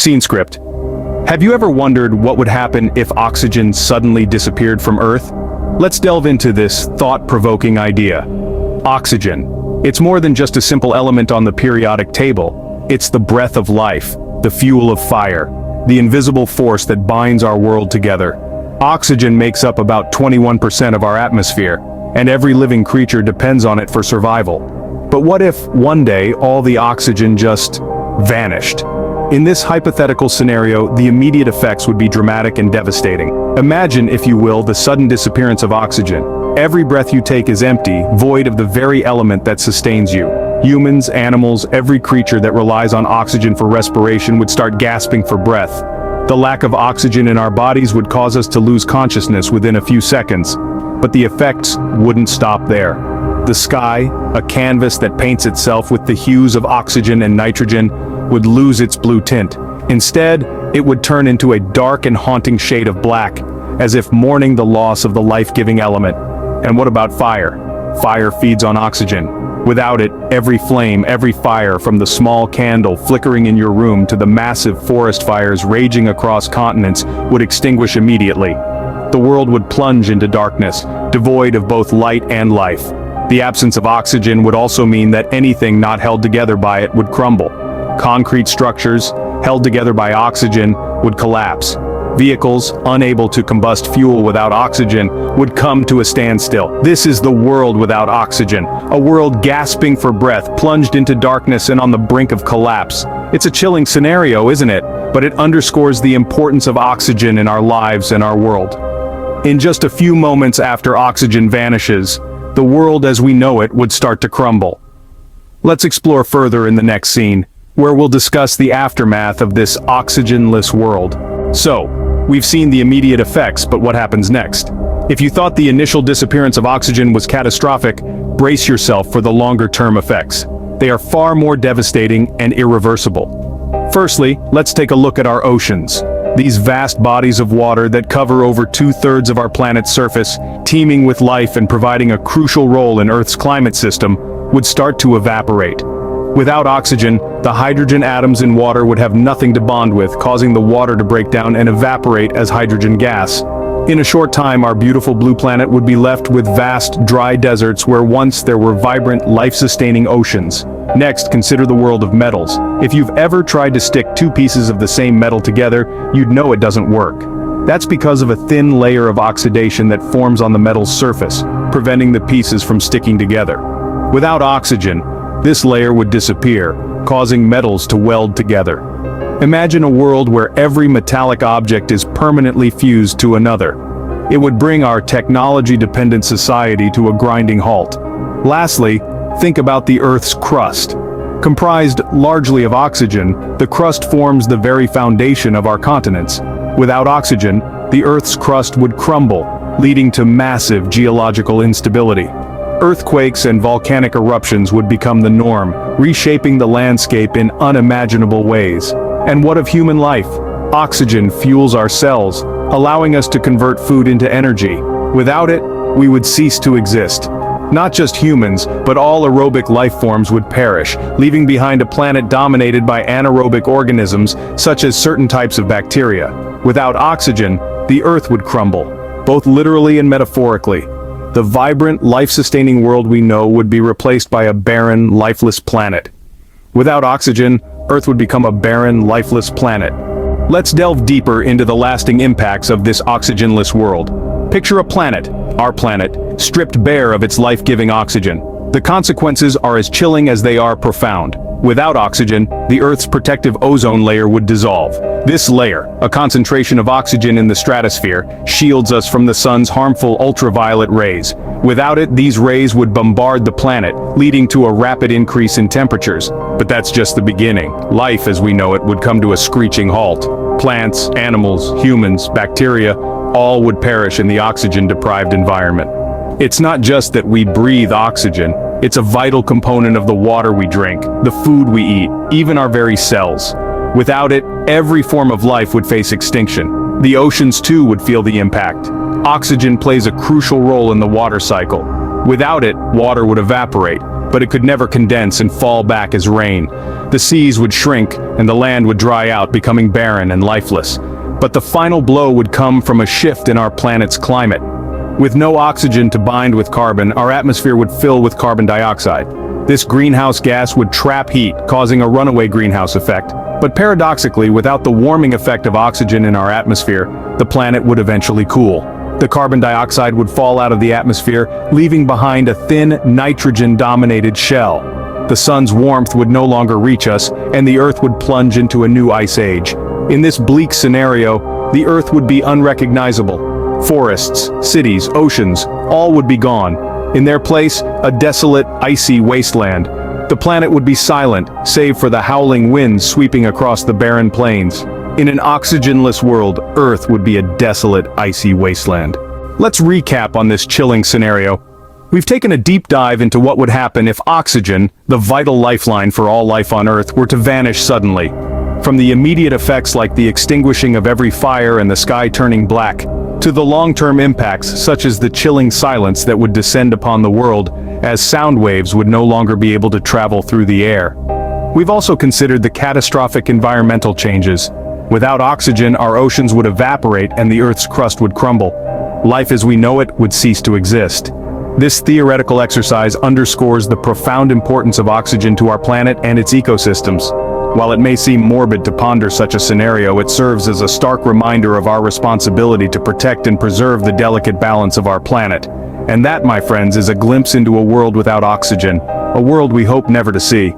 Scene script. Have you ever wondered what would happen if oxygen suddenly disappeared from Earth? Let's delve into this thought-provoking idea. Oxygen. It's more than just a simple element on the periodic table. It's the breath of life, the fuel of fire, the invisible force that binds our world together. Oxygen makes up about 21% of our atmosphere, and every living creature depends on it for survival. But what if, one day, all the oxygen just vanished? In this hypothetical scenario, the immediate effects would be dramatic and devastating. Imagine, if you will, the sudden disappearance of oxygen. Every breath you take is empty, void of the very element that sustains you. Humans, animals, every creature that relies on oxygen for respiration would start gasping for breath. The lack of oxygen in our bodies would cause us to lose consciousness within a few seconds. But the effects wouldn't stop there. The sky, a canvas that paints itself with the hues of oxygen and nitrogen, would lose its blue tint. Instead, it would turn into a dark and haunting shade of black, as if mourning the loss of the life-giving element. And what about fire? Fire feeds on oxygen. Without it, every flame, every fire, from the small candle flickering in your room to the massive forest fires raging across continents, would extinguish immediately. The world would plunge into darkness, devoid of both light and life. The absence of oxygen would also mean that anything not held together by it would crumble. Concrete structures, held together by oxygen, would collapse. Vehicles, unable to combust fuel without oxygen, would come to a standstill. This is the world without oxygen, a world gasping for breath, plunged into darkness and on the brink of collapse. It's a chilling scenario, isn't it? But it underscores the importance of oxygen in our lives and our world. In just a few moments after oxygen vanishes, the world as we know it would start to crumble. Let's explore further in the next scene, where we'll discuss the aftermath of this oxygenless world. So, we've seen the immediate effects, but what happens next? If you thought the initial disappearance of oxygen was catastrophic, brace yourself for the longer-term effects. They are far more devastating and irreversible. Firstly, let's take a look at our oceans. These vast bodies of water that cover over 2/3 of our planet's surface, teeming with life and providing a crucial role in Earth's climate system, would start to evaporate. Without oxygen, the hydrogen atoms in water would have nothing to bond with, causing the water to break down and evaporate as hydrogen gas. In a short time, our beautiful blue planet would be left with vast, dry deserts where once there were vibrant, life-sustaining oceans. Next, consider the world of metals. If you've ever tried to stick two pieces of the same metal together, you'd know it doesn't work. That's because of a thin layer of oxidation that forms on the metal's surface, preventing the pieces from sticking together. Without oxygen, this layer would disappear, causing metals to weld together. Imagine a world where every metallic object is permanently fused to another. It would bring our technology-dependent society to a grinding halt. Lastly, think about the Earth's crust. Comprised largely of oxygen, the crust forms the very foundation of our continents. Without oxygen, the Earth's crust would crumble, leading to massive geological instability. Earthquakes and volcanic eruptions would become the norm, reshaping the landscape in unimaginable ways. And what of human life? Oxygen fuels our cells, allowing us to convert food into energy. Without it, we would cease to exist. Not just humans, but all aerobic life forms would perish, leaving behind a planet dominated by anaerobic organisms, such as certain types of bacteria. Without oxygen, the Earth would crumble, both literally and metaphorically. The vibrant, life-sustaining world we know would be replaced by a barren, lifeless planet. Without oxygen, Earth would become a barren, lifeless planet. Let's delve deeper into the lasting impacts of this oxygenless world. Picture a planet, our planet, stripped bare of its life-giving oxygen. The consequences are as chilling as they are profound. Without oxygen, the Earth's protective ozone layer would dissolve. This layer, a concentration of oxygen in the stratosphere, shields us from the sun's harmful ultraviolet rays. Without it, these rays would bombard the planet, leading to a rapid increase in temperatures. But that's just the beginning. Life as we know it would come to a screeching halt. Plants, animals, humans, bacteria, all would perish in the oxygen-deprived environment. It's not just that we breathe oxygen, it's a vital component of the water we drink, the food we eat, even our very cells. Without it, every form of life would face extinction. The oceans too would feel the impact. Oxygen plays a crucial role in the water cycle. Without it, water would evaporate, but it could never condense and fall back as rain. The seas would shrink, and the land would dry out, becoming barren and lifeless. But the final blow would come from a shift in our planet's climate. With no oxygen to bind with carbon, our atmosphere would fill with carbon dioxide. This greenhouse gas would trap heat, causing a runaway greenhouse effect. But paradoxically, without the warming effect of oxygen in our atmosphere, the planet would eventually cool. The carbon dioxide would fall out of the atmosphere, leaving behind a thin, nitrogen-dominated shell. The sun's warmth would no longer reach us, and the Earth would plunge into a new ice age. In this bleak scenario, the Earth would be unrecognizable. Forests, cities, oceans, all would be gone. In their place, a desolate, icy wasteland. The planet would be silent, save for the howling winds sweeping across the barren plains. In an oxygenless world, Earth would be a desolate, icy wasteland. Let's recap on this chilling scenario. We've taken a deep dive into what would happen if oxygen, the vital lifeline for all life on Earth, were to vanish suddenly. From the immediate effects like the extinguishing of every fire and the sky turning black, to the long-term impacts such as the chilling silence that would descend upon the world, as sound waves would no longer be able to travel through the air. We've also considered the catastrophic environmental changes. Without oxygen, our oceans would evaporate and the Earth's crust would crumble. Life as we know it would cease to exist. This theoretical exercise underscores the profound importance of oxygen to our planet and its ecosystems. While it may seem morbid to ponder such a scenario, it serves as a stark reminder of our responsibility to protect and preserve the delicate balance of our planet. And that, my friends, is a glimpse into a world without oxygen, a world we hope never to see.